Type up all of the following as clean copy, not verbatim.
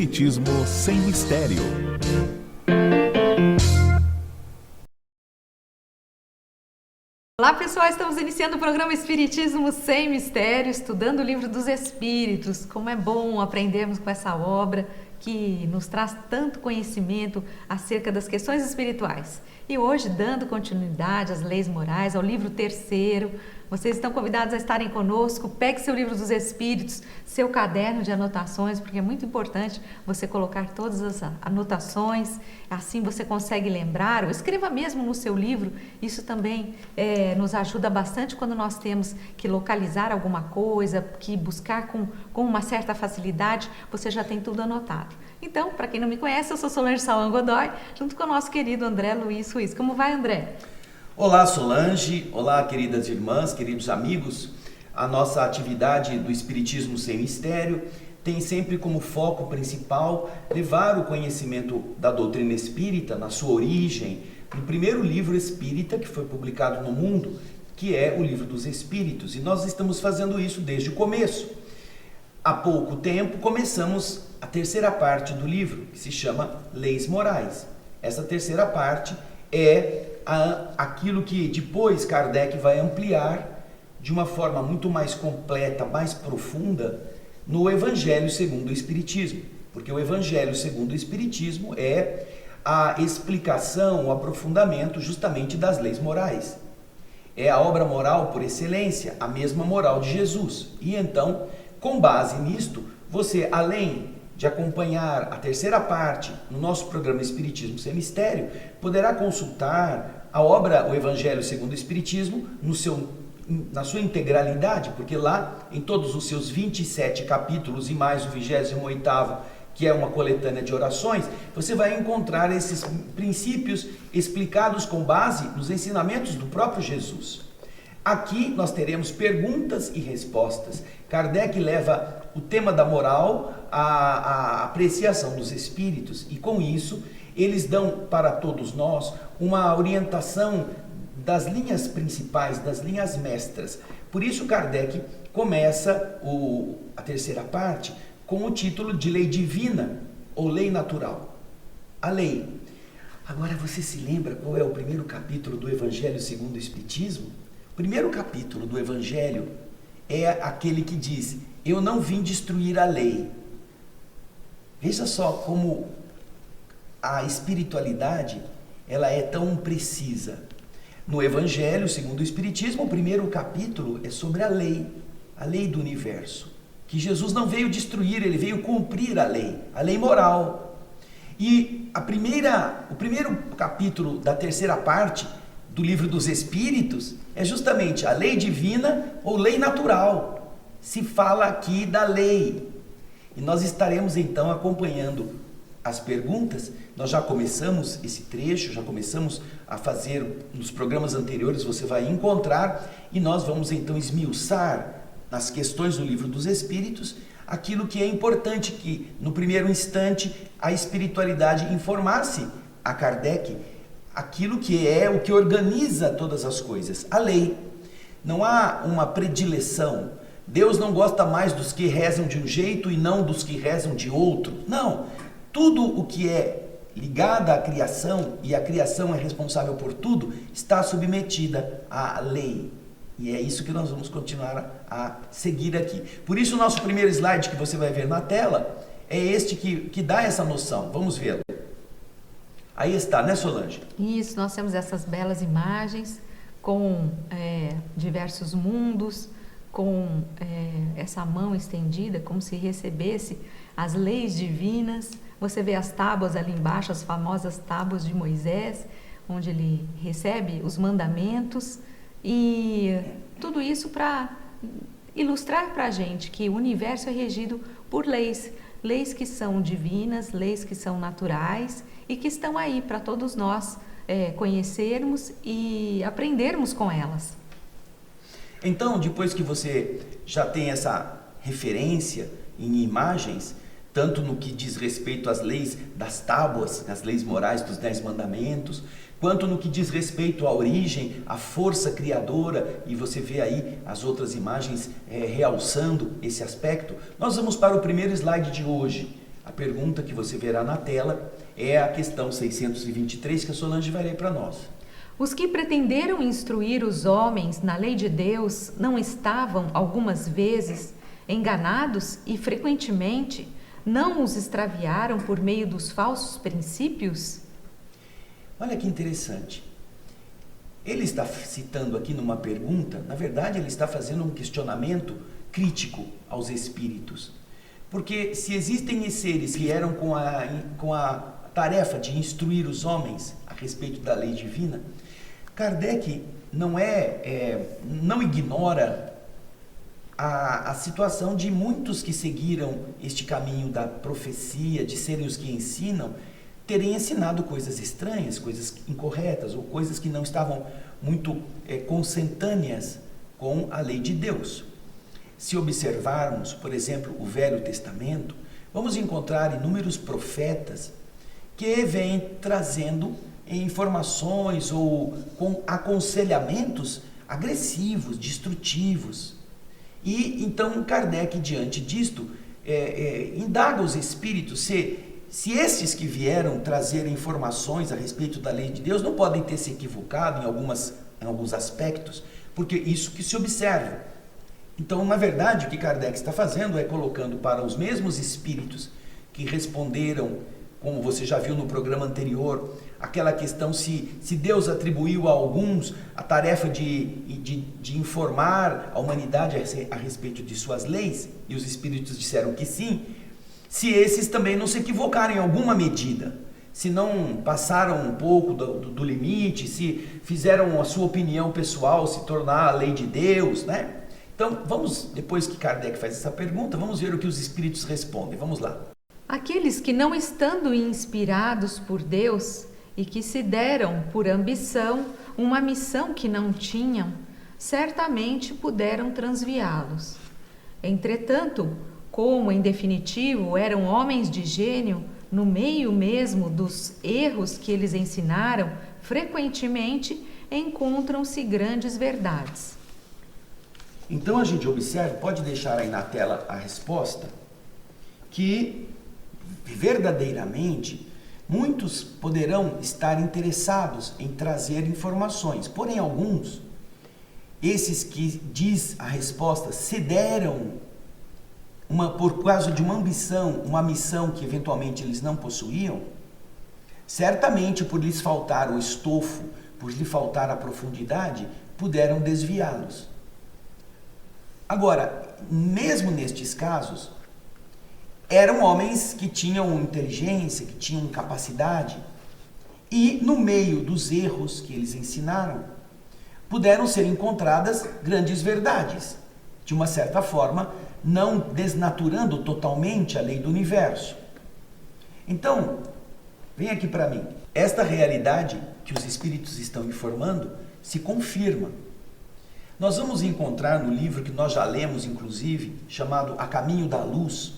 Espiritismo sem mistério. Olá pessoal, estamos iniciando o programa Espiritismo Sem Mistério, estudando o Livro dos Espíritos. Como é bom aprendermos com essa obra que nos traz tanto conhecimento acerca das questões espirituais. E hoje, dando continuidade às leis morais, ao livro terceiro, vocês estão convidados a estarem conosco. Pegue seu livro dos Espíritos, seu caderno de anotações, porque é muito importante você colocar todas as anotações, assim você consegue lembrar, ou escreva mesmo no seu livro. Isso também nos ajuda bastante quando nós temos que localizar alguma coisa, que buscar com uma certa facilidade, você já tem tudo anotado. Então, para quem não me conhece, eu sou Solange Salman Godoy, junto com o nosso querido André Luiz Ruiz. Como vai, André? Olá, Solange. Olá, queridas irmãs, queridos amigos. A nossa atividade do Espiritismo Sem Mistério tem sempre como foco principal levar o conhecimento da doutrina espírita na sua origem, no primeiro livro espírita que foi publicado no mundo, que é o Livro dos Espíritos. E nós estamos fazendo isso desde o começo. Há pouco tempo começamos a terceira parte do livro, que se chama Leis Morais. Essa terceira parte é aquilo que depois Kardec vai ampliar de uma forma muito mais completa, mais profunda, no Evangelho segundo o Espiritismo. Porque o Evangelho segundo o Espiritismo é a explicação, o aprofundamento justamente das leis morais. É a obra moral por excelência, a mesma moral de Jesus. E então, com base nisto, você, além de acompanhar a terceira parte no nosso programa Espiritismo Sem Mistério, poderá consultar a obra O Evangelho segundo o Espiritismo na sua integralidade, porque lá, em todos os seus 27 capítulos e mais o 28º, que é uma coletânea de orações, você vai encontrar esses princípios explicados com base nos ensinamentos do próprio Jesus. Aqui nós teremos perguntas e respostas. Kardec leva o tema da moral à apreciação dos espíritos e com isso eles dão para todos nós uma orientação das linhas principais, das linhas mestras. Por isso Kardec começa a terceira parte com o título de Lei Divina ou Lei Natural. A lei. Agora você se lembra qual é o primeiro capítulo do Evangelho segundo o Espiritismo? O primeiro capítulo do Evangelho é aquele que diz: eu não vim destruir a lei. Veja só como a espiritualidade ela é tão precisa. No Evangelho segundo o Espiritismo, o primeiro capítulo é sobre a lei do universo, que Jesus não veio destruir, ele veio cumprir a lei moral. E o primeiro capítulo da terceira parte do Livro dos Espíritos é justamente a lei divina ou lei natural. Se fala aqui da lei. E nós estaremos então acompanhando as perguntas. Nós já começamos esse trecho, já começamos a fazer nos programas anteriores, você vai encontrar, e nós vamos então esmiuçar nas questões do Livro dos Espíritos aquilo que é importante que, no primeiro instante, a espiritualidade informasse a Kardec aquilo que é o que organiza todas as coisas, a lei. Não há uma predileção. Deus não gosta mais dos que rezam de um jeito e não dos que rezam de outro. Não. Tudo o que é ligado à criação, e a criação é responsável por tudo, está submetida à lei. E é isso que nós vamos continuar a seguir aqui. Por isso o nosso primeiro slide que você vai ver na tela é este que dá essa noção. Vamos vê-lo. Aí está, né, Solange? Isso, nós temos essas belas imagens com diversos mundos, com essa mão estendida, como se recebesse as leis divinas. Você vê as tábuas ali embaixo, as famosas tábuas de Moisés, onde ele recebe os mandamentos, e tudo isso para ilustrar para a gente que o universo é regido por leis que são divinas, leis que são naturais e que estão aí para todos nós conhecermos e aprendermos com elas. Então, depois que você já tem essa referência em imagens, tanto no que diz respeito às leis das tábuas, as leis morais dos 10 mandamentos, quanto no que diz respeito à origem, à força criadora, e você vê aí as outras imagens realçando esse aspecto, nós vamos para o primeiro slide de hoje, A pergunta que você verá na tela é a questão 623 que a Solange vai ler para nós. Os que pretenderam instruir os homens na lei de Deus não estavam, algumas vezes, enganados e, frequentemente, não os extraviaram por meio dos falsos princípios? Olha que interessante. Ele está citando aqui numa pergunta, na verdade ele está fazendo um questionamento crítico aos espíritos. Porque se existem seres que eram com a tarefa de instruir os homens a respeito da lei divina, Kardec não ignora a situação de muitos que seguiram este caminho da profecia, de serem os que ensinam, terem ensinado coisas estranhas, coisas incorretas, ou coisas que não estavam muito consentâneas com a lei de Deus. Se observarmos, por exemplo, o Velho Testamento, vamos encontrar inúmeros profetas que vêm trazendo informações ou com aconselhamentos agressivos, destrutivos. E então Kardec, diante disto, indaga os espíritos se estes que vieram trazer informações a respeito da lei de Deus não podem ter se equivocado em alguns aspectos, porque isso que se observa. Então, na verdade, o que Kardec está fazendo é colocando para os mesmos espíritos que responderam, como você já viu no programa anterior, aquela questão se Deus atribuiu a alguns a tarefa de informar a humanidade a respeito de suas leis, e os espíritos disseram que sim, se esses também não se equivocaram em alguma medida, se não passaram um pouco do limite, se fizeram a sua opinião pessoal se tornar a lei de Deus, né? Então, vamos, depois que Kardec faz essa pergunta, vamos ver o que os espíritos respondem. Vamos lá. Aqueles que, não estando inspirados por Deus e que se deram por ambição uma missão que não tinham, certamente puderam transviá-los. Entretanto, como em definitivo eram homens de gênio, no meio mesmo dos erros que eles ensinaram, frequentemente encontram-se grandes verdades. Então a gente observa, pode deixar aí na tela a resposta, que verdadeiramente muitos poderão estar interessados em trazer informações, porém alguns, esses que diz a resposta, se deram por causa de uma ambição, uma missão que eventualmente eles não possuíam, certamente por lhes faltar o estofo, por lhe faltar a profundidade, puderam desviá-los. Agora, mesmo nestes casos, eram homens que tinham inteligência, que tinham capacidade, e no meio dos erros que eles ensinaram, puderam ser encontradas grandes verdades, de uma certa forma, não desnaturando totalmente a lei do universo. Então, vem aqui para mim. Esta realidade que os espíritos estão informando se confirma. Nós vamos encontrar no livro que nós já lemos, inclusive, chamado A Caminho da Luz.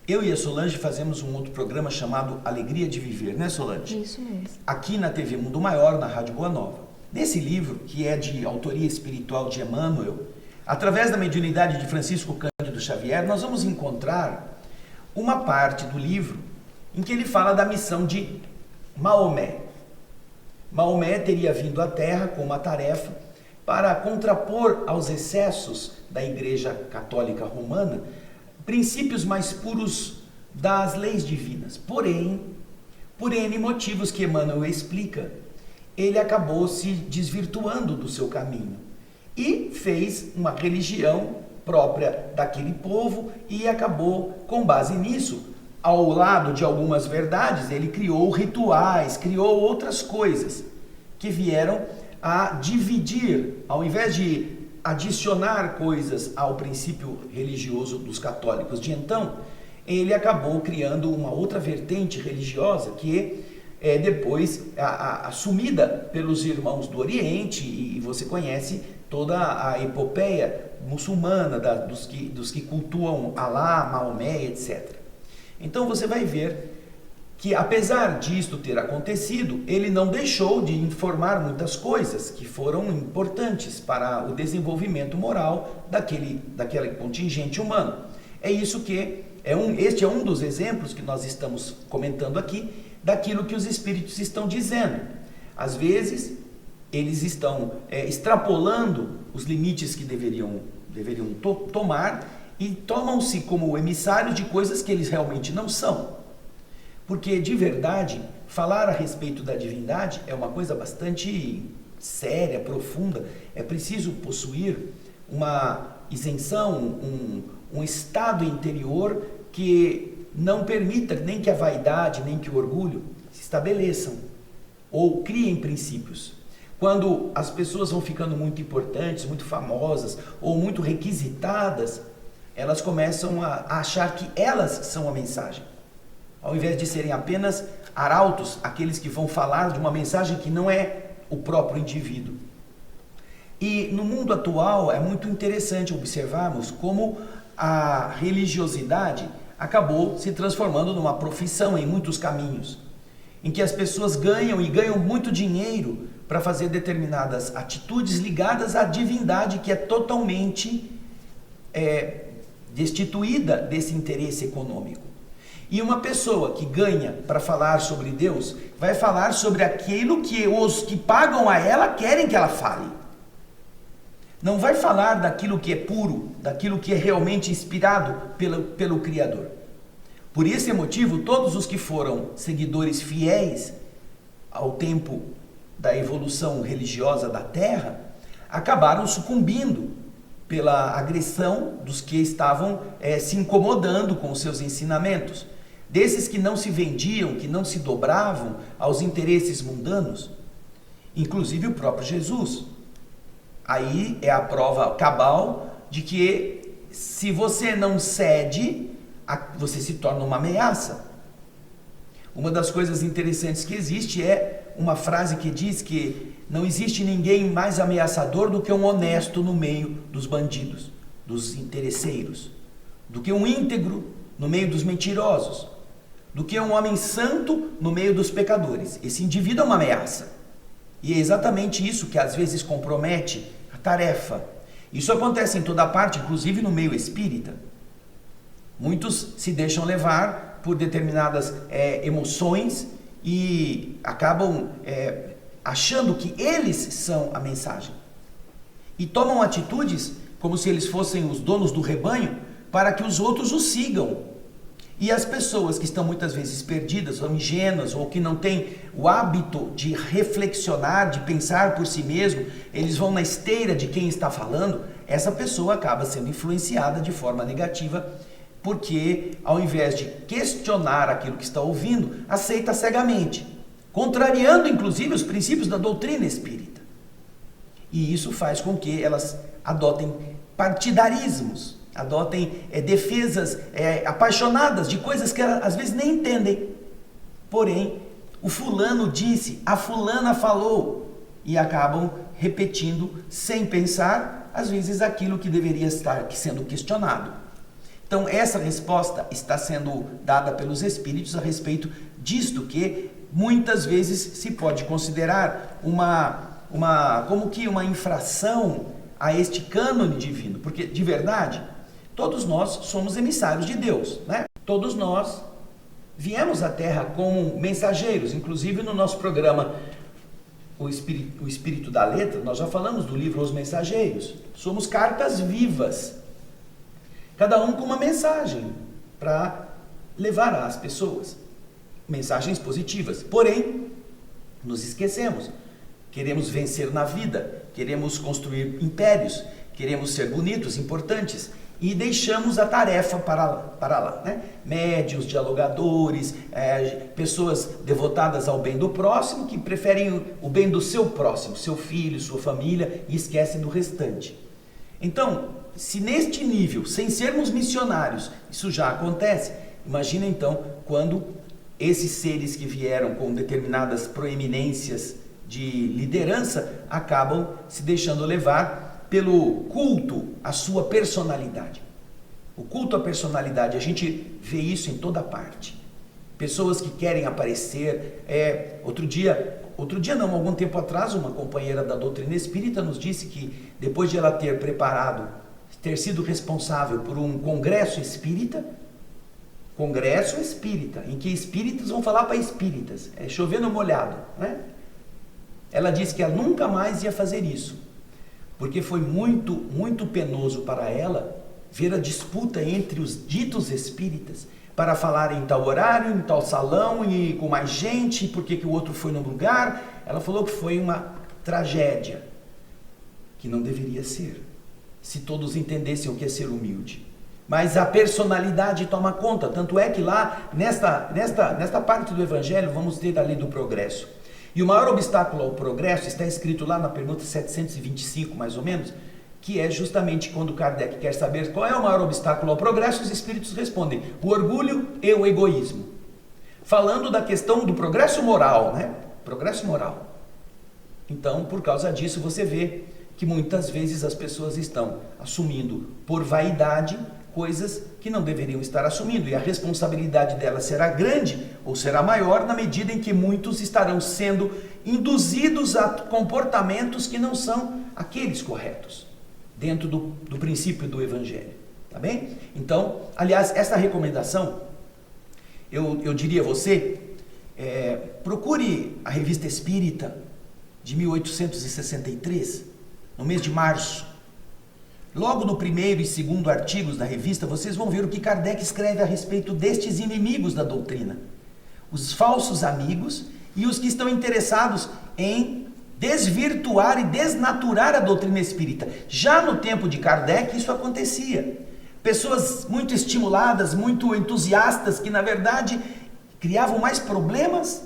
Eu e a Solange fazemos um outro programa chamado Alegria de Viver, né, Solange? Isso mesmo. Aqui na TV Mundo Maior, na Rádio Boa Nova. Nesse livro, que é de autoria espiritual de Emmanuel, através da mediunidade de Francisco Cândido Xavier, nós vamos encontrar uma parte do livro em que ele fala da missão de Maomé. Maomé teria vindo à Terra com uma tarefa para contrapor aos excessos da Igreja Católica Romana princípios mais puros das leis divinas. Porém, por N motivos que Emmanuel explica, ele acabou se desvirtuando do seu caminho e fez uma religião própria daquele povo e acabou, com base nisso, ao lado de algumas verdades, ele criou rituais, criou outras coisas que vieram a dividir, ao invés de adicionar coisas ao princípio religioso dos católicos de então, ele acabou criando uma outra vertente religiosa que é depois assumida pelos irmãos do Oriente, e você conhece toda a epopeia muçulmana dos que cultuam Alá, Maomé, etc. Então você vai ver que, apesar disto ter acontecido, ele não deixou de informar muitas coisas que foram importantes para o desenvolvimento moral daquele contingente humano. É isso que este é um dos exemplos que nós estamos comentando aqui, daquilo que os espíritos estão dizendo. Às vezes, eles estão extrapolando os limites que deveriam tomar e tomam-se como emissários de coisas que eles realmente não são. Porque, de verdade, falar a respeito da divindade é uma coisa bastante séria, profunda. É preciso possuir uma isenção, um estado interior que não permita nem que a vaidade, nem que o orgulho se estabeleçam ou criem princípios. Quando as pessoas vão ficando muito importantes, muito famosas ou muito requisitadas, elas começam a achar que elas são a mensagem, ao invés de serem apenas arautos, aqueles que vão falar de uma mensagem que não é o próprio indivíduo. E no mundo atual é muito interessante observarmos como a religiosidade acabou se transformando numa profissão em muitos caminhos, em que as pessoas ganham muito dinheiro para fazer determinadas atitudes ligadas à divindade, que é totalmente destituída desse interesse econômico. E uma pessoa que ganha para falar sobre Deus vai falar sobre aquilo que os que pagam a ela querem que ela fale. Não vai falar daquilo que é puro, daquilo que é realmente inspirado pelo Criador. Por esse motivo, todos os que foram seguidores fiéis ao tempo da evolução religiosa da Terra acabaram sucumbindo pela agressão dos que estavam se incomodando com os seus ensinamentos. Desses que não se vendiam, que não se dobravam aos interesses mundanos, inclusive o próprio Jesus. Aí é a prova cabal de que se você não cede, você se torna uma ameaça. Uma das coisas interessantes que existe é uma frase que diz que não existe ninguém mais ameaçador do que um honesto no meio dos bandidos, dos interesseiros, do que um íntegro no meio dos mentirosos, do que um homem santo no meio dos pecadores. Esse indivíduo é uma ameaça. E é exatamente isso que às vezes compromete a tarefa. Isso acontece em toda parte, inclusive no meio espírita. Muitos se deixam levar por determinadas emoções e acabam achando que eles são a mensagem. E tomam atitudes como se eles fossem os donos do rebanho para que os outros os sigam. E as pessoas que estão muitas vezes perdidas ou ingênuas ou que não têm o hábito de reflexionar, de pensar por si mesmo, eles vão na esteira de quem está falando, essa pessoa acaba sendo influenciada de forma negativa, porque ao invés de questionar aquilo que está ouvindo, aceita cegamente, contrariando inclusive os princípios da doutrina espírita. E isso faz com que elas adotem partidarismos, adotem defesas apaixonadas de coisas que às vezes nem entendem. Porém, o fulano disse, a fulana falou, e acabam repetindo sem pensar, às vezes, aquilo que deveria estar sendo questionado. Então, essa resposta está sendo dada pelos espíritos a respeito disto que muitas vezes se pode considerar como que uma infração a este cânone divino, porque de verdade todos nós somos emissários de Deus, né? Todos nós viemos à Terra como mensageiros. Inclusive no nosso programa o Espírito da Letra, nós já falamos do livro Os Mensageiros. Somos cartas vivas, cada um com uma mensagem para levar às pessoas, mensagens positivas. Porém, nos esquecemos, queremos vencer na vida, queremos construir impérios, queremos ser bonitos, importantes, e deixamos a tarefa para lá, né? Médiuns, dialogadores, pessoas devotadas ao bem do próximo, que preferem o bem do seu próximo, seu filho, sua família, e esquecem do restante. Então, se neste nível, sem sermos missionários, isso já acontece, imagina então quando esses seres que vieram com determinadas proeminências de liderança acabam se deixando levar pelo culto à sua personalidade. O culto à personalidade, a gente vê isso em toda parte. Pessoas que querem aparecer. Algum tempo atrás, uma companheira da doutrina espírita nos disse que depois de ela ter sido responsável por um congresso espírita, congresso espírita, em que espíritas vão falar para espíritas, é chover no molhado, né? Ela disse que ela nunca mais ia fazer isso, porque foi muito, muito penoso para ela ver a disputa entre os ditos espíritas para falar em tal horário, em tal salão e com mais gente, porque que o outro foi no lugar. Ela falou que foi uma tragédia, que não deveria ser, se todos entendessem o que é ser humilde. Mas a personalidade toma conta, tanto é que lá, nesta parte do Evangelho, vamos ter a lei do progresso. E o maior obstáculo ao progresso está escrito lá na pergunta 725, mais ou menos, que é justamente quando Kardec quer saber qual é o maior obstáculo ao progresso, os espíritos respondem: o orgulho e o egoísmo. Falando da questão do progresso moral, né? Progresso moral. Então, por causa disso, você vê que muitas vezes as pessoas estão assumindo por vaidade coisas que não deveriam estar assumindo, e a responsabilidade delas será grande ou será maior na medida em que muitos estarão sendo induzidos a comportamentos que não são aqueles corretos, dentro do princípio do Evangelho, tá bem? Então, aliás, essa recomendação, eu diria a você, procure a Revista Espírita de 1863, no mês de março. Logo no primeiro e segundo artigos da revista, vocês vão ver o que Kardec escreve a respeito destes inimigos da doutrina. Os falsos amigos e os que estão interessados em desvirtuar e desnaturar a doutrina espírita. Já no tempo de Kardec isso acontecia. Pessoas muito estimuladas, muito entusiastas, que na verdade criavam mais problemas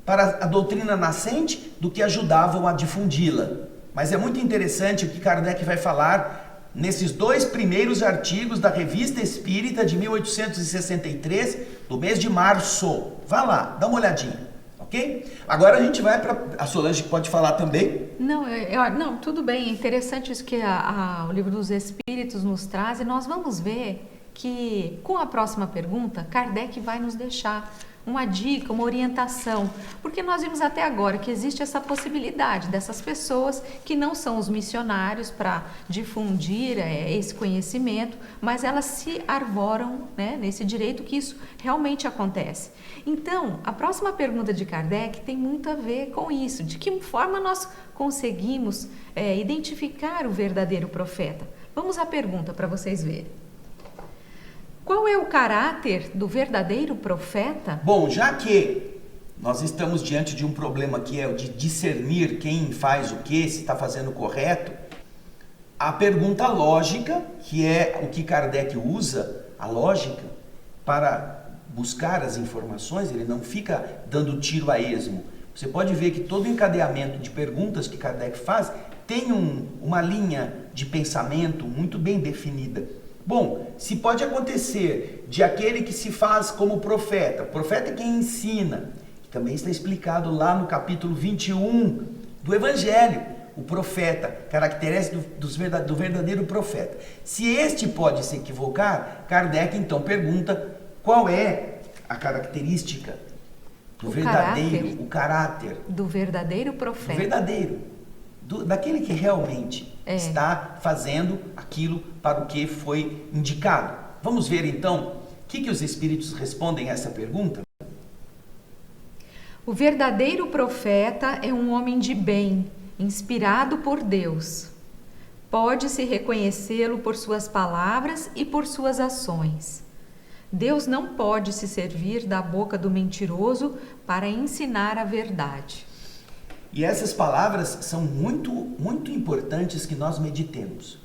para a doutrina nascente do que ajudavam a difundi-la. Mas é muito interessante o que Kardec vai falar nesses dois primeiros artigos da Revista Espírita de 1863, do mês de março. Vá lá, dá uma olhadinha, ok? Agora a gente vai para... A Solange pode falar também? Não, tudo bem. É interessante isso que o Livro dos Espíritos nos traz, e nós vamos ver que, com a próxima pergunta, Kardec vai nos deixar uma dica, uma orientação, porque nós vimos até agora que existe essa possibilidade dessas pessoas que não são os missionários para difundir esse conhecimento, mas elas se arvoram, né, nesse direito que isso realmente acontece. Então, a próxima pergunta de Kardec tem muito a ver com isso, de que forma nós conseguimos identificar o verdadeiro profeta. Vamos à pergunta para vocês verem. Qual é o caráter do verdadeiro profeta? Bom, já que nós estamos diante de um problema que é o de discernir quem faz o que, se está fazendo correto, a pergunta lógica, que é o que Kardec usa, a lógica, para buscar as informações, ele não fica dando tiro a esmo. Você pode ver que todo o encadeamento de perguntas que Kardec faz tem uma linha de pensamento muito bem definida. Bom, se pode acontecer de aquele que se faz como profeta, profeta é quem ensina, que também está explicado lá no capítulo 21 do Evangelho, o profeta, característica do verdadeiro profeta. Se este pode se equivocar, Kardec então pergunta qual é a característica do verdadeiro, o caráter do verdadeiro profeta. Do verdadeiro, daquele que realmente está fazendo aquilo para o que foi indicado. Vamos ver então o que os espíritos respondem a essa pergunta? O verdadeiro profeta é um homem de bem, inspirado por Deus. Pode-se reconhecê-lo por suas palavras e por suas ações. Deus não pode se servir da boca do mentiroso para ensinar a verdade. E essas palavras são muito, muito importantes que nós meditemos.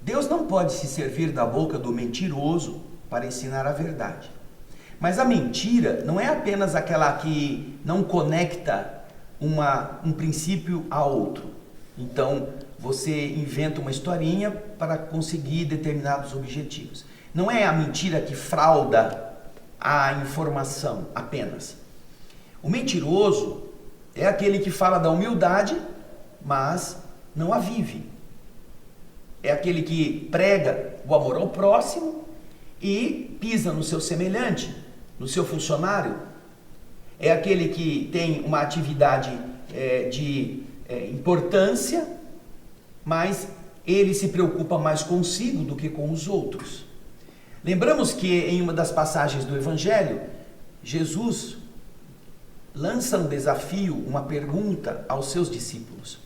Deus não pode se servir da boca do mentiroso para ensinar a verdade. Mas a mentira não é apenas aquela que não conecta um princípio a outro. Então, você inventa uma historinha para conseguir determinados objetivos. Não é a mentira que frauda a informação apenas. O mentiroso é aquele que fala da humildade, mas não a vive. É aquele que prega o amor ao próximo e pisa no seu semelhante, no seu funcionário. É aquele que tem uma atividade de importância, mas ele se preocupa mais consigo do que com os outros. Lembramos que em uma das passagens do Evangelho, Jesus lança um desafio, uma pergunta aos seus discípulos.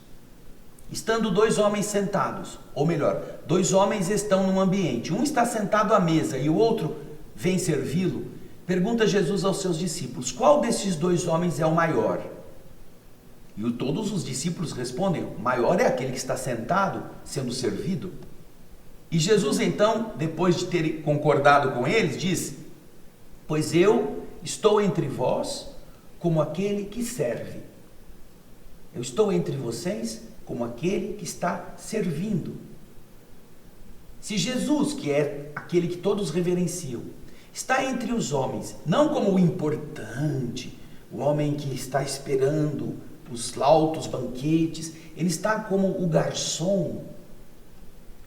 Estando dois homens sentados, ou melhor, dois homens estão num ambiente, um está sentado à mesa e o outro vem servi-lo, pergunta Jesus aos seus discípulos, qual desses dois homens é o maior? E todos os discípulos respondem, o maior é aquele que está sentado, sendo servido. E Jesus então, depois de ter concordado com eles, diz, pois eu estou entre vós como aquele que serve. Eu estou entre vocês como aquele que está servindo. Se Jesus, que é aquele que todos reverenciam, está entre os homens, não como o importante, o homem que está esperando os altos banquetes, ele está como o garçom.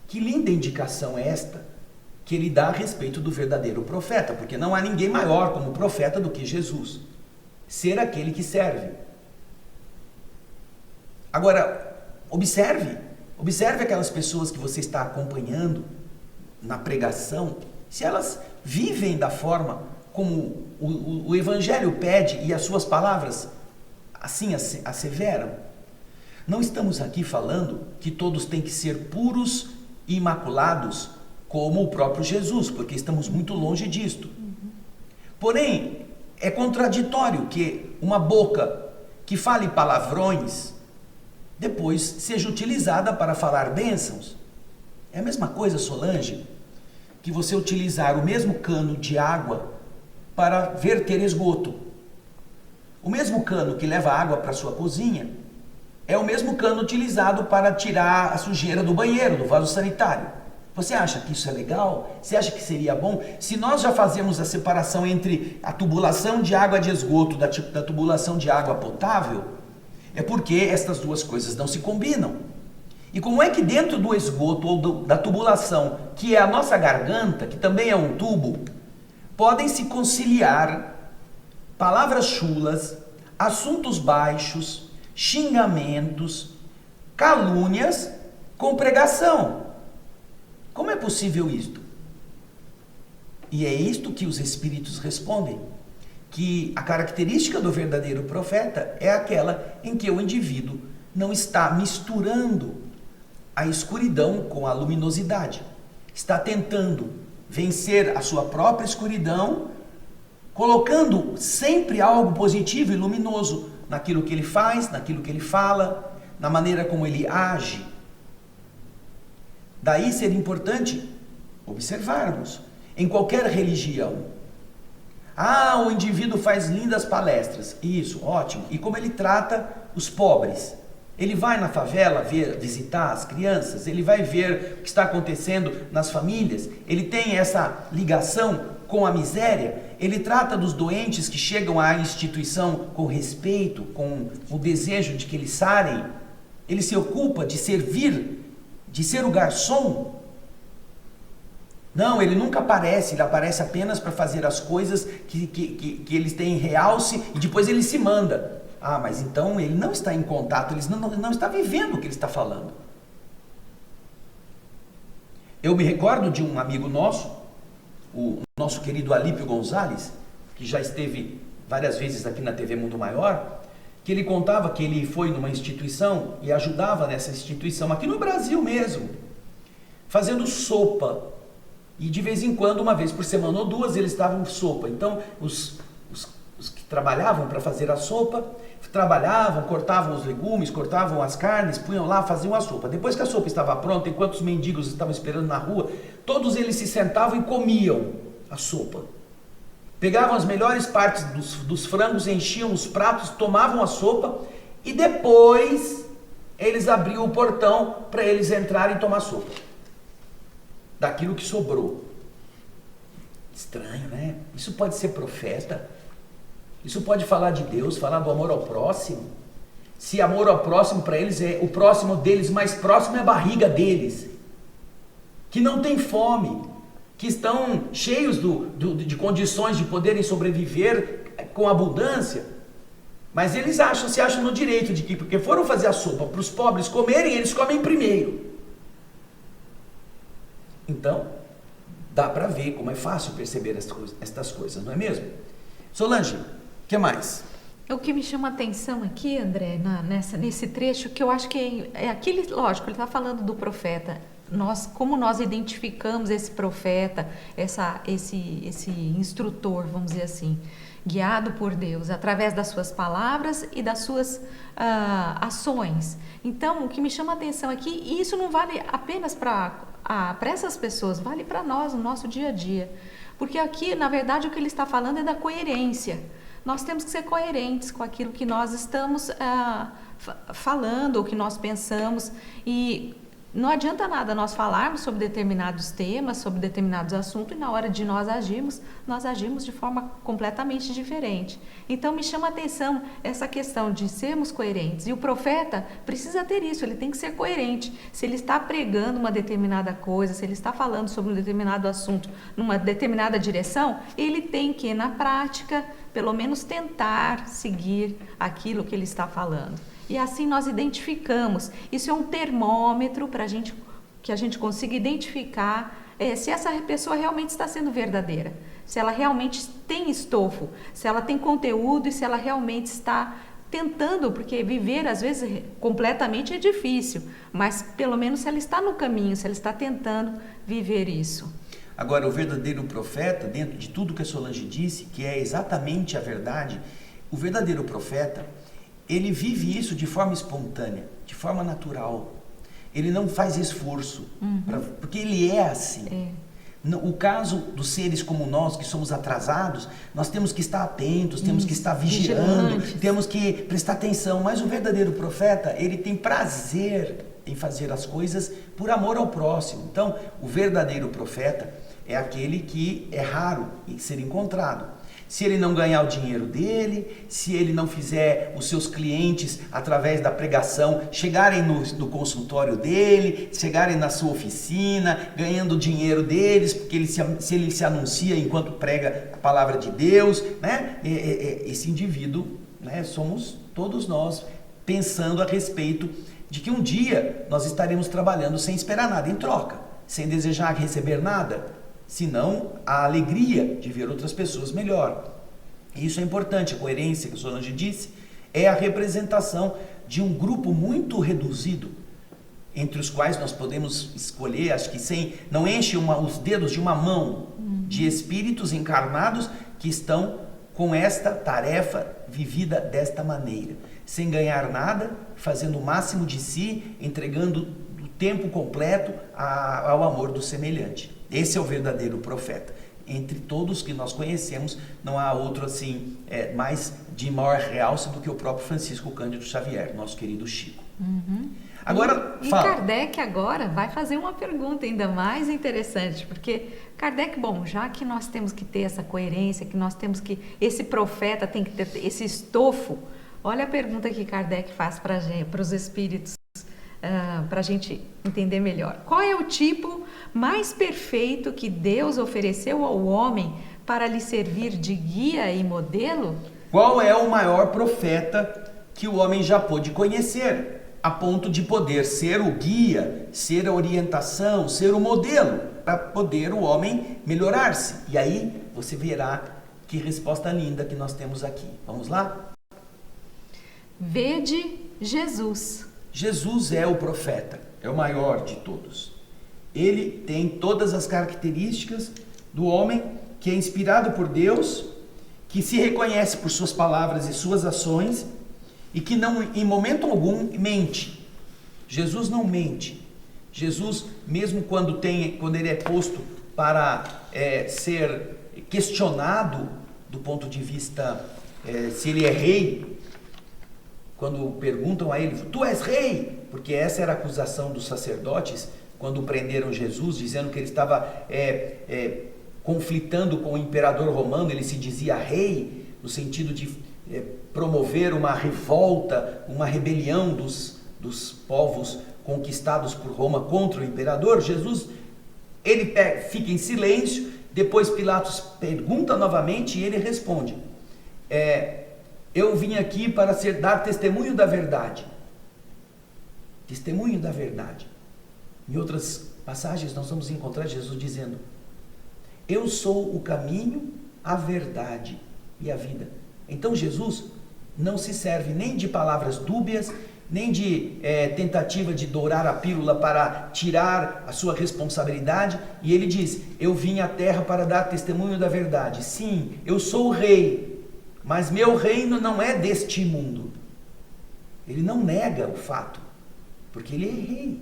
Que linda indicação é esta que ele dá a respeito do verdadeiro profeta, porque não há ninguém maior como profeta do que Jesus, ser aquele que serve. Agora, observe aquelas pessoas que você está acompanhando na pregação, se elas vivem da forma como o Evangelho pede e as suas palavras assim asseveram. Não estamos aqui falando que todos têm que ser puros e imaculados como o próprio Jesus, porque estamos muito longe disto. Porém, é contraditório que uma boca que fale palavrões depois seja utilizada para falar bênçãos. É a mesma coisa, Solange, que você utilizar o mesmo cano de água para verter esgoto. O mesmo cano que leva água para a sua cozinha é o mesmo cano utilizado para tirar a sujeira do banheiro, do vaso sanitário. Você acha que isso é legal? Você acha que seria bom? Se nós já fazemos a separação entre a tubulação de água de esgoto da tubulação de água potável, é porque estas duas coisas não se combinam. E como é que dentro do esgoto ou da tubulação, que é a nossa garganta, que também é um tubo, podem se conciliar palavras chulas, assuntos baixos, xingamentos, calúnias com pregação? Como é possível isto? E é isto que os Espíritos respondem, que a característica do verdadeiro profeta é aquela em que o indivíduo não está misturando a escuridão com a luminosidade. Está tentando vencer a sua própria escuridão, colocando sempre algo positivo e luminoso naquilo que ele faz, naquilo que ele fala, na maneira como ele age. Daí seria importante observarmos em qualquer religião. O indivíduo faz lindas palestras. Isso, ótimo. E como ele trata os pobres? Ele vai na favela visitar as crianças, ele vai ver o que está acontecendo nas famílias, ele tem essa ligação com a miséria, ele trata dos doentes que chegam à instituição com respeito, com o desejo de que eles sarem, ele se ocupa de servir, de ser o garçom. Não, ele nunca aparece, ele aparece apenas para fazer as coisas que eles têm em realce e depois ele se manda. Mas então ele não está em contato, ele não está vivendo o que ele está falando. Eu me recordo de um amigo nosso, o nosso querido Alípio Gonzalez, que já esteve várias vezes aqui na TV Mundo Maior, que ele contava que ele foi numa instituição e ajudava nessa instituição, aqui no Brasil mesmo, fazendo sopa. E de vez em quando, uma vez por semana ou duas, eles estavam sopa. Então, os que trabalhavam para fazer a sopa, trabalhavam, cortavam os legumes, cortavam as carnes, punham lá, faziam a sopa. Depois que a sopa estava pronta, enquanto os mendigos estavam esperando na rua, todos eles se sentavam e comiam a sopa. Pegavam as melhores partes dos frangos, enchiam os pratos, tomavam a sopa e depois eles abriam o portão para eles entrarem e tomar sopa. Daquilo que sobrou. Estranho, né? Isso pode ser profeta? Isso pode falar de Deus, falar do amor ao próximo? Se amor ao próximo para eles é o próximo deles, mais próximo é a barriga deles, que não tem fome, que estão cheios de condições de poderem sobreviver com abundância, mas eles se acham no direito de que, porque foram fazer a sopa para os pobres comerem, eles comem primeiro. Então, dá para ver como é fácil perceber estas coisas, não é mesmo? Solange, o que mais? O que me chama a atenção aqui, André, nesse trecho, que eu acho que é aquele, lógico, ele está falando do profeta. Como nós identificamos esse profeta, esse instrutor, vamos dizer assim, guiado por Deus, através das suas palavras e das suas ações. Então, o que me chama a atenção aqui, e isso não vale apenas para essas pessoas, vale para nós, no nosso dia a dia. Porque aqui, na verdade, o que ele está falando é da coerência. Nós temos que ser coerentes com aquilo que nós estamos falando, o que nós pensamos, e não adianta nada nós falarmos sobre determinados temas, sobre determinados assuntos, e na hora de nós agimos de forma completamente diferente. Então me chama a atenção essa questão de sermos coerentes, e o profeta precisa ter isso, ele tem que ser coerente. Se ele está pregando uma determinada coisa, se ele está falando sobre um determinado assunto, numa determinada direção, ele tem que, na prática, pelo menos tentar seguir aquilo que ele está falando. E assim nós identificamos. Isso é um termômetro para que a gente consiga identificar se essa pessoa realmente está sendo verdadeira, se ela realmente tem estofo, se ela tem conteúdo e se ela realmente está tentando, porque viver às vezes completamente é difícil, mas pelo menos se ela está no caminho, se ela está tentando viver isso. Agora, o verdadeiro profeta, dentro de tudo que a Solange disse, que é exatamente a verdade, o verdadeiro profeta, ele vive isso de forma espontânea, de forma natural. Ele não faz esforço, porque ele é assim. O caso dos seres como nós, que somos atrasados, nós temos que estar atentos, temos que estar vigiando, temos que prestar atenção. Mas o verdadeiro profeta, ele tem prazer em fazer as coisas por amor ao próximo. Então, o verdadeiro profeta é aquele que é raro em ser encontrado. Se ele não ganhar o dinheiro dele, se ele não fizer os seus clientes, através da pregação, chegarem no consultório dele, chegarem na sua oficina, ganhando o dinheiro deles, porque se ele se anuncia enquanto prega a palavra de Deus, né? Esse indivíduo, né? Somos todos nós, pensando a respeito de que um dia nós estaremos trabalhando sem esperar nada em troca, sem desejar receber nada, senão a alegria de ver outras pessoas melhor. E isso é importante. A coerência que a Solange disse é a representação de um grupo muito reduzido, entre os quais nós podemos escolher, acho que não enche os dedos de uma mão, de espíritos encarnados que estão com esta tarefa vivida desta maneira, sem ganhar nada, fazendo o máximo de si, entregando o tempo completo ao amor do semelhante. Esse é o verdadeiro profeta. Entre todos que nós conhecemos, não há outro assim, mais de maior realce do que o próprio Francisco Cândido Xavier, nosso querido Chico. Agora, e Kardec agora vai fazer uma pergunta ainda mais interessante, porque Kardec, já que nós temos que ter essa coerência, que nós temos que, esse profeta tem que ter esse estofo, olha a pergunta que Kardec faz para os espíritos, para a gente entender melhor. Qual é o tipo mais perfeito que Deus ofereceu ao homem para lhe servir de guia e modelo? Qual é o maior profeta que o homem já pôde conhecer, a ponto de poder ser o guia, ser a orientação, ser o modelo, para poder o homem melhorar-se? E aí você verá que resposta linda que nós temos aqui. Vamos lá? Vede Jesus. Jesus é o profeta, é o maior de todos. Ele tem todas as características do homem que é inspirado por Deus, que se reconhece por suas palavras e suas ações e que não, em momento algum, mente. Jesus não mente. Jesus, mesmo quando ele é posto para ser questionado do ponto de vista se ele é rei, quando perguntam a ele, tu és rei? Porque essa era a acusação dos sacerdotes quando prenderam Jesus, dizendo que ele estava conflitando com o imperador romano. Ele se dizia rei, no sentido de promover uma revolta, uma rebelião dos povos conquistados por Roma contra o imperador. Jesus, ele fica em silêncio, depois Pilatos pergunta novamente e ele responde, eu vim aqui para dar testemunho da verdade. Testemunho da verdade. Em outras passagens nós vamos encontrar Jesus dizendo, Eu sou o caminho, a verdade e a vida. Então Jesus não se serve nem de palavras dúbias, nem de tentativa de dourar a pílula para tirar a sua responsabilidade. E ele diz, eu vim à terra para dar testemunho da verdade. Sim, eu sou o rei, mas meu reino não é deste mundo. Ele não nega o fato, porque ele é rei.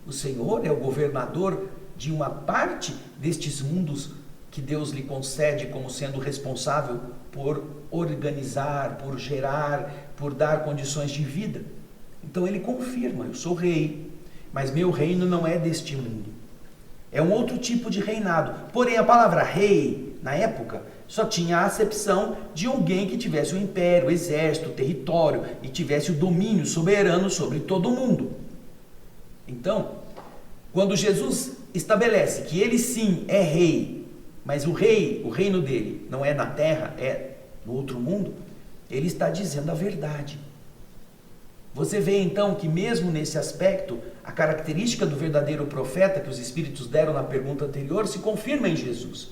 O Senhor é o governador de uma parte destes mundos que Deus lhe concede como sendo responsável por organizar, por gerar, por dar condições de vida. Então ele confirma, eu sou rei, mas meu reino não é deste mundo. É um outro tipo de reinado. Porém, a palavra rei, na época, só tinha a acepção de alguém que tivesse um império, exército, território e tivesse o domínio soberano sobre todo o mundo. Então, quando Jesus estabelece que ele sim é rei, mas o reino dele não é na terra, é no outro mundo, ele está dizendo a verdade. Você vê então que mesmo nesse aspecto, a característica do verdadeiro profeta que os Espíritos deram na pergunta anterior se confirma em Jesus.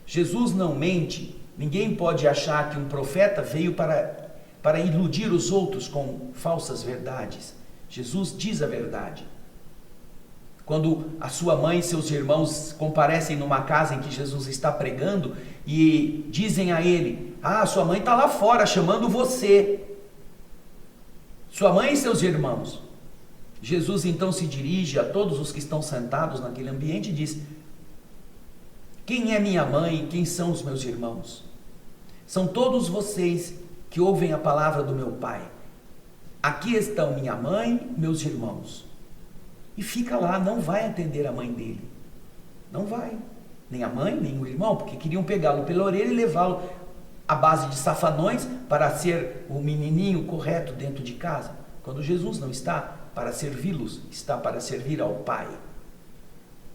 Jesus não mente, ninguém pode achar que um profeta veio para iludir os outros com falsas verdades. Jesus diz a verdade. Quando a sua mãe e seus irmãos comparecem numa casa em que Jesus está pregando e dizem a ele, sua mãe está lá fora chamando você. Sua mãe e seus irmãos. Jesus então se dirige a todos os que estão sentados naquele ambiente e diz, quem é minha mãe? Quem são os meus irmãos? São todos vocês que ouvem a palavra do meu Pai. Aqui estão minha mãe, meus irmãos. E fica lá, não vai atender a mãe dele. Não vai. Nem a mãe, nem o irmão, porque queriam pegá-lo pela orelha e levá-lo à base de safanões para ser o menininho correto dentro de casa. Quando Jesus não está para servi-los, está para servir ao Pai.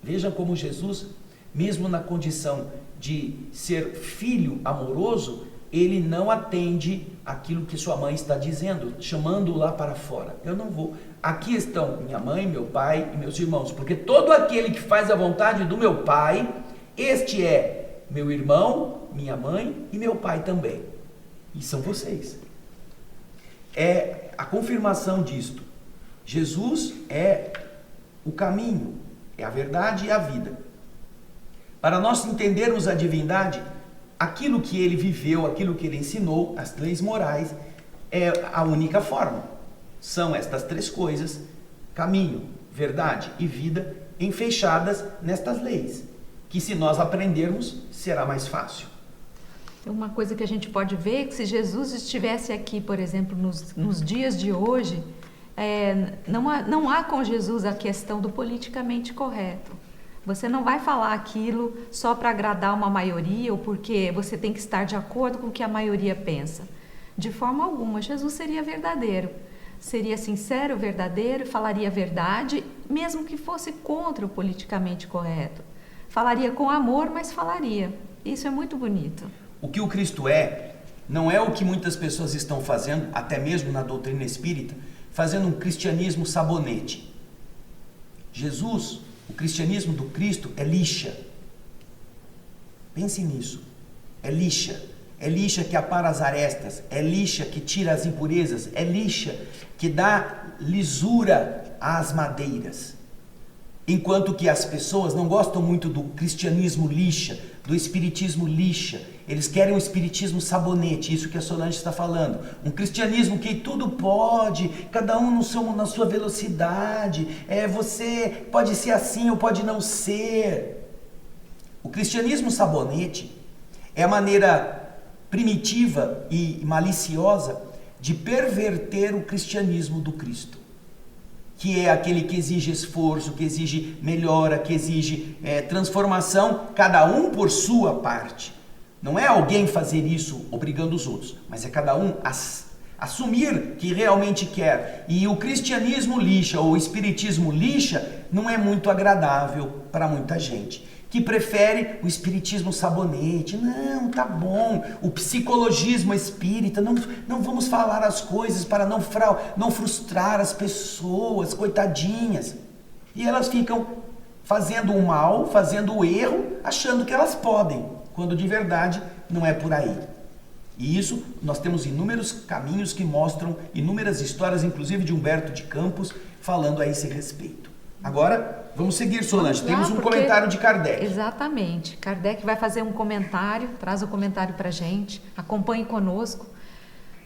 Veja como Jesus, mesmo na condição de ser filho amoroso, ele não atende aquilo que sua mãe está dizendo, chamando-o lá para fora. Eu não vou. Aqui estão minha mãe, meu pai e meus irmãos, porque todo aquele que faz a vontade do meu Pai, este é meu irmão, minha mãe e meu pai também. E são vocês. É a confirmação disto. Jesus é o caminho, é a verdade e a vida. Para nós entendermos a divindade, aquilo que ele viveu, aquilo que ele ensinou, as leis morais, é a única forma. São estas três coisas, caminho, verdade e vida, enfeixadas nestas leis, que se nós aprendermos, será mais fácil. Uma coisa que a gente pode ver é que se Jesus estivesse aqui, por exemplo, nos dias de hoje, não há com Jesus a questão do politicamente correto. Você não vai falar aquilo só para agradar uma maioria ou porque você tem que estar de acordo com o que a maioria pensa. De forma alguma, Jesus seria verdadeiro. Seria sincero, verdadeiro, falaria a verdade, mesmo que fosse contra o politicamente correto. Falaria com amor, mas falaria. Isso é muito bonito. O que o Cristo é, não é o que muitas pessoas estão fazendo, até mesmo na doutrina espírita, fazendo um cristianismo sabonete. Jesus, o cristianismo do Cristo é lixa. Pense nisso. É lixa. É lixa que apara as arestas. É lixa que tira as impurezas. É lixa que dá lisura às madeiras. Enquanto que as pessoas não gostam muito do cristianismo lixa, do espiritismo lixa. Eles querem um espiritismo sabonete, isso que a Solange está falando. Um cristianismo que tudo pode, cada um na sua velocidade. Você pode ser assim ou pode não ser. O cristianismo sabonete é a maneira primitiva e maliciosa de perverter o cristianismo do Cristo, que é aquele que exige esforço, que exige melhora, que exige transformação, cada um por sua parte. Não é alguém fazer isso obrigando os outros, mas é cada um assumir que realmente quer. E o cristianismo lixa, ou o espiritismo lixa, não é muito agradável para muita gente, que prefere o espiritismo sabonete. Não, tá bom, o psicologismo espírita, não vamos falar as coisas para não frustrar as pessoas, coitadinhas. E elas ficam fazendo o mal, fazendo o erro, achando que elas podem, quando de verdade não é por aí. E isso nós temos inúmeros caminhos que mostram, inúmeras histórias, inclusive de Humberto de Campos, falando a esse respeito. Agora, vamos seguir, Solange. Temos um comentário de Kardec. Exatamente. Kardec vai fazer um comentário, traz o comentário para a gente, acompanhe conosco.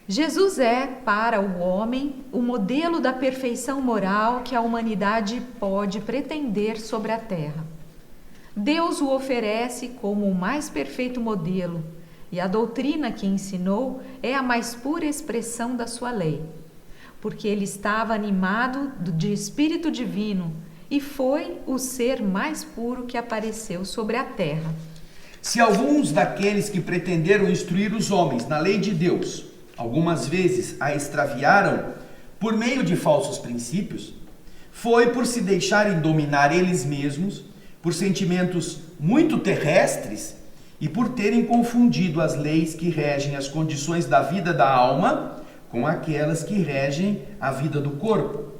Jesus é, para o homem, o modelo da perfeição moral que a humanidade pode pretender sobre a terra. Deus o oferece como o mais perfeito modelo, e a doutrina que ensinou é a mais pura expressão da sua lei, porque ele estava animado de espírito divino e foi o ser mais puro que apareceu sobre a terra. Se alguns daqueles que pretenderam instruir os homens na lei de Deus, algumas vezes a extraviaram por meio de falsos princípios, foi por se deixarem dominar eles mesmos por sentimentos muito terrestres e por terem confundido as leis que regem as condições da vida da alma com aquelas que regem a vida do corpo.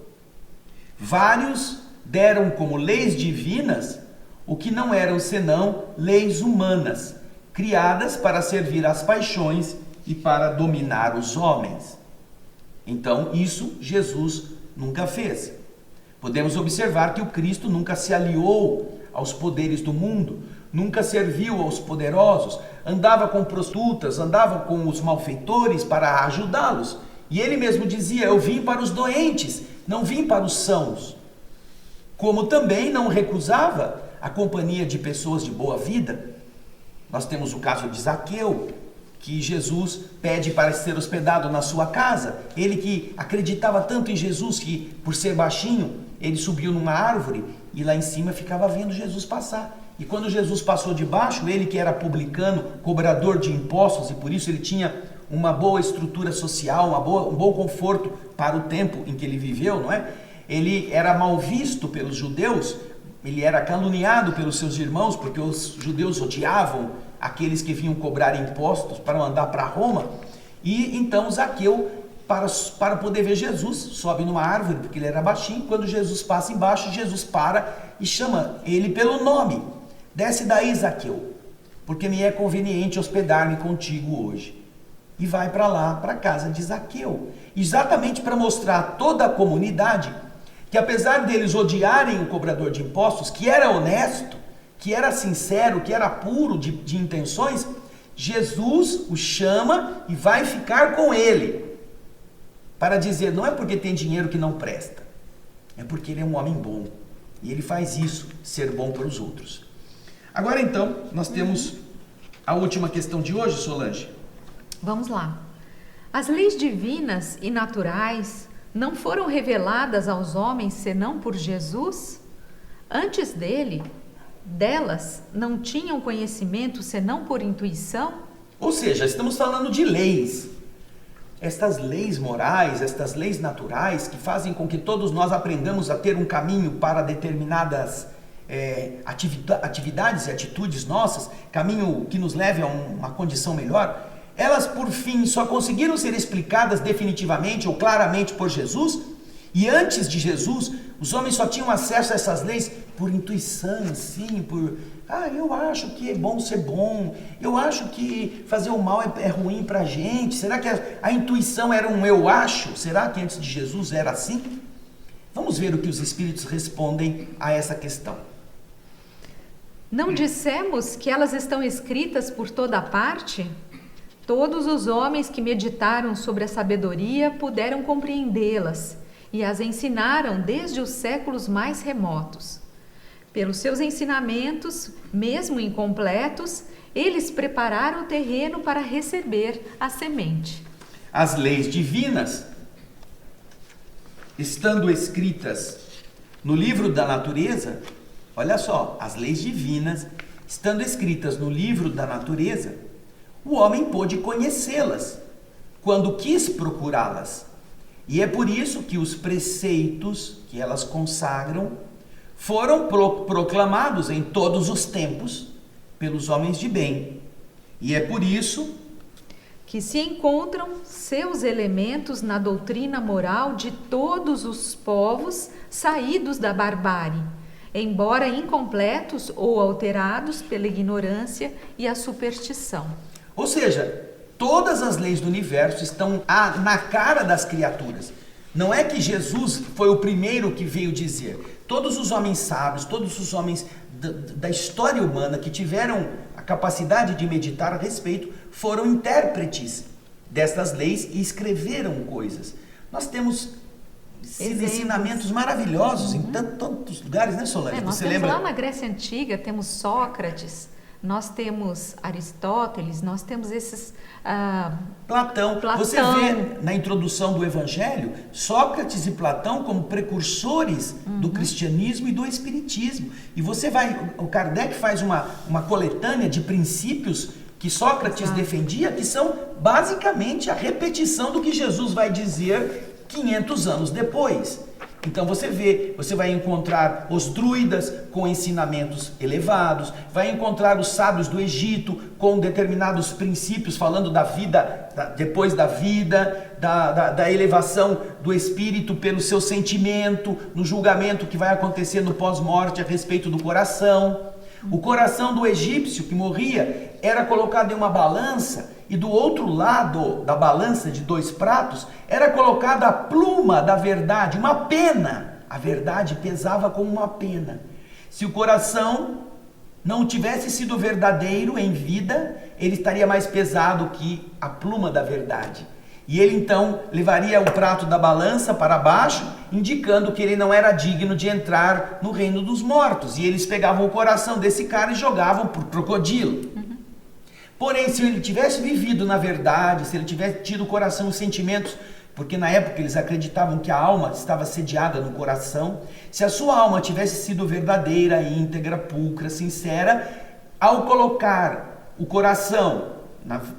Vários deram como leis divinas o que não eram senão leis humanas, criadas para servir às paixões e para dominar os homens. Então, isso Jesus nunca fez. Podemos observar que o Cristo nunca se aliou aos poderes do mundo, nunca serviu aos poderosos, andava com prostitutas, andava com os malfeitores para ajudá-los. E ele mesmo dizia: eu vim para os doentes, não vim para os sãos. Como também não recusava a companhia de pessoas de boa vida. Nós temos o caso de Zaqueu, que Jesus pede para ser hospedado na sua casa. Ele que acreditava tanto em Jesus que, por ser baixinho, ele subiu numa árvore e lá em cima ficava vendo Jesus passar. E quando Jesus passou de baixo, ele que era publicano, cobrador de impostos, e por isso ele tinha uma boa estrutura social, um bom conforto para o tempo em que ele viveu, não é? Ele era mal visto pelos judeus, ele era caluniado pelos seus irmãos, porque os judeus odiavam aqueles que vinham cobrar impostos para mandar para Roma. E então Zaqueu, para poder ver Jesus, sobe numa árvore, porque ele era baixinho. Quando Jesus passa embaixo, Jesus para e chama ele pelo nome: desce daí, Zaqueu, porque me é conveniente hospedar-me contigo hoje. E vai para lá, para a casa de Zaqueu, exatamente para mostrar a toda a comunidade que, apesar deles odiarem o cobrador de impostos, que era honesto, que era sincero, que era puro de intenções, Jesus o chama e vai ficar com ele, para dizer: não é porque tem dinheiro que não presta, é porque ele é um homem bom, e ele faz isso, ser bom para os outros. Agora então, nós temos a última questão de hoje, Solange. Vamos lá. As leis divinas e naturais não foram reveladas aos homens senão por Jesus? Antes delas não tinham conhecimento senão por intuição? Ou seja, estamos falando de leis. Estas leis morais, estas leis naturais que fazem com que todos nós aprendamos a ter um caminho para determinadas atividades e atitudes nossas, caminho que nos leve a uma condição melhor, elas por fim só conseguiram ser explicadas definitivamente ou claramente por Jesus. E antes de Jesus, os homens só tinham acesso a essas leis por intuição, assim, eu acho que é bom ser bom, eu acho que fazer o mal é ruim pra gente. Será que a intuição era um eu acho? Será que antes de Jesus era assim? Vamos ver o que os espíritos respondem a essa questão. Não dissemos que elas estão escritas por toda parte? Todos os homens que meditaram sobre a sabedoria puderam compreendê-las e as ensinaram desde os séculos mais remotos. Pelos seus ensinamentos, mesmo incompletos, eles prepararam o terreno para receber a semente. As leis divinas, estando escritas no livro da natureza, olha só, as leis divinas, estando escritas no livro da natureza, o homem pôde conhecê-las quando quis procurá-las. E é por isso que os preceitos que elas consagram foram proclamados em todos os tempos pelos homens de bem. E é por isso que se encontram seus elementos na doutrina moral de todos os povos saídos da barbárie embora incompletos ou alterados pela ignorância e a superstição. Ou seja, todas as leis do universo estão na cara das criaturas. Não é que Jesus foi o primeiro que veio dizer. Todos os homens sábios, todos os homens da história humana que tiveram a capacidade de meditar a respeito, foram intérpretes destas leis e escreveram coisas. Nós temos ensinamentos maravilhosos em tantos lugares, né, Solange? Nós Você temos lembra? lá na Grécia Antiga, temos Sócrates, nós temos Aristóteles, nós temos esses... Platão. Você vê na introdução do Evangelho, Sócrates e Platão como precursores do cristianismo e do espiritismo. E você vai, o Kardec faz uma coletânea de princípios que Sócrates defendia, que são basicamente a repetição do que Jesus vai dizer 500 anos depois. Então você vai encontrar os druidas com ensinamentos elevados, vai encontrar os sábios do Egito com determinados princípios falando da vida, depois da vida, da elevação do espírito pelo seu sentimento, no julgamento que vai acontecer no pós-morte a respeito do coração. O coração do egípcio que morria era colocado em uma balança e do outro lado da balança de 2 pratos era colocada a pluma da verdade, uma pena. A verdade pesava como uma pena. Se o coração não tivesse sido verdadeiro em vida, ele estaria mais pesado que a pluma da verdade. E ele então levaria o prato da balança para baixo, indicando que ele não era digno de entrar no reino dos mortos. E eles pegavam o coração desse cara e jogavam para o crocodilo. Porém, se ele tivesse vivido na verdade, se ele tivesse tido o coração e sentimentos, porque na época eles acreditavam que a alma estava sediada no coração, se a sua alma tivesse sido verdadeira, íntegra, pulcra, sincera, ao colocar o coração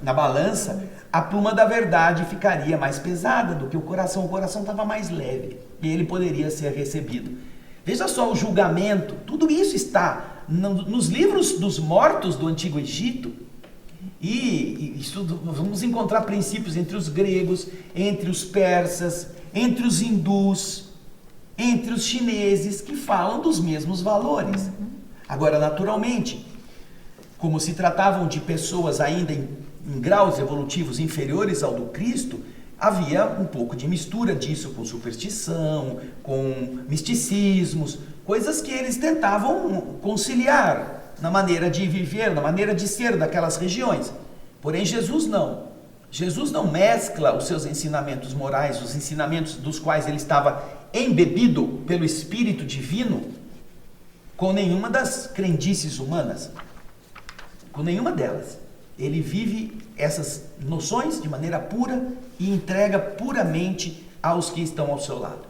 na balança, a pluma da verdade ficaria mais pesada do que o coração estava mais leve e ele poderia ser recebido. Veja só o julgamento, tudo isso está nos livros dos mortos do Antigo Egito. E vamos encontrar princípios entre os gregos, entre os persas, entre os hindus, entre os chineses, que falam dos mesmos valores. Agora, naturalmente, como se tratavam de pessoas ainda em graus evolutivos inferiores ao do Cristo, havia um pouco de mistura disso com superstição, com misticismos, coisas que eles tentavam conciliar na maneira de viver, na maneira de ser daquelas regiões. Porém, Jesus não. Jesus não mescla os seus ensinamentos morais, os ensinamentos dos quais ele estava embebido pelo Espírito Divino, com nenhuma das crendices humanas. Com nenhuma delas. Ele vive essas noções de maneira pura e entrega puramente aos que estão ao seu lado.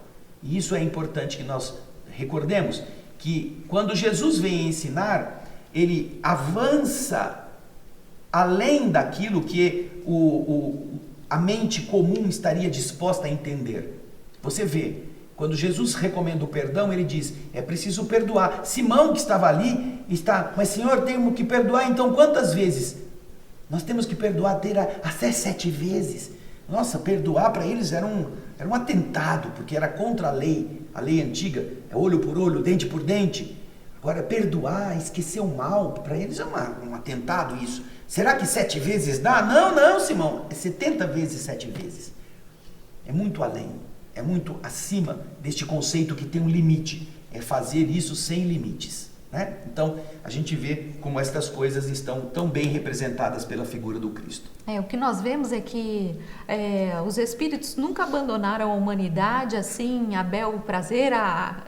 E isso é importante que nós recordemos, que quando Jesus vem ensinar, ele avança além daquilo que a mente comum estaria disposta a entender. Você vê, quando Jesus recomenda o perdão, ele diz, é preciso perdoar. Simão, que estava ali, mas Senhor, temos que perdoar, então quantas vezes? Nós temos que perdoar até 7 vezes. Nossa, perdoar para eles era um atentado, porque era contra a lei antiga, é olho por olho, dente por dente. Agora, perdoar, esquecer o mal, para eles é um atentado isso. Será que 7 vezes dá? Não, Simão, é 70 vezes 7 vezes. É muito além, é muito acima deste conceito que tem um limite. É fazer isso sem limites. Né? Então, a gente vê como estas coisas estão tão bem representadas pela figura do Cristo. O que nós vemos é que os espíritos nunca abandonaram a humanidade assim, a bel prazer,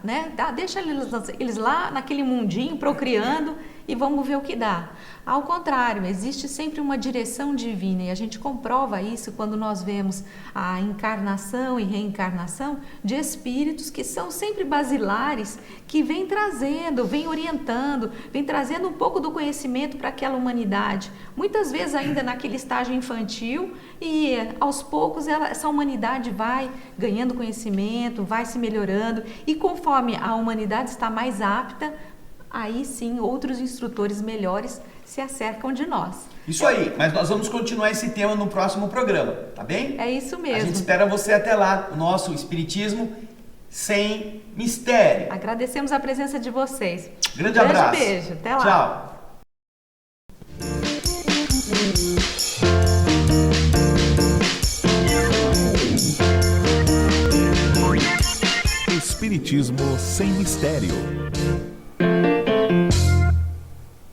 né? Deixa eles lá naquele mundinho procriando e vamos ver o que dá. Ao contrário, existe sempre uma direção divina e a gente comprova isso quando nós vemos a encarnação e reencarnação de espíritos que são sempre basilares, que vêm trazendo, vêm orientando, vêm trazendo um pouco do conhecimento para aquela humanidade. Muitas vezes ainda naquele estágio infantil e aos poucos essa humanidade vai ganhando conhecimento, vai se melhorando e conforme a humanidade está mais apta, aí sim outros instrutores melhores se acercam de nós. Isso aí, mas nós vamos continuar esse tema no próximo programa, tá bem? É isso mesmo. A gente espera você até lá, o nosso Espiritismo sem mistério. Agradecemos a presença de vocês. Grande abraço. Beijo, até lá. Tchau. Espiritismo sem mistério.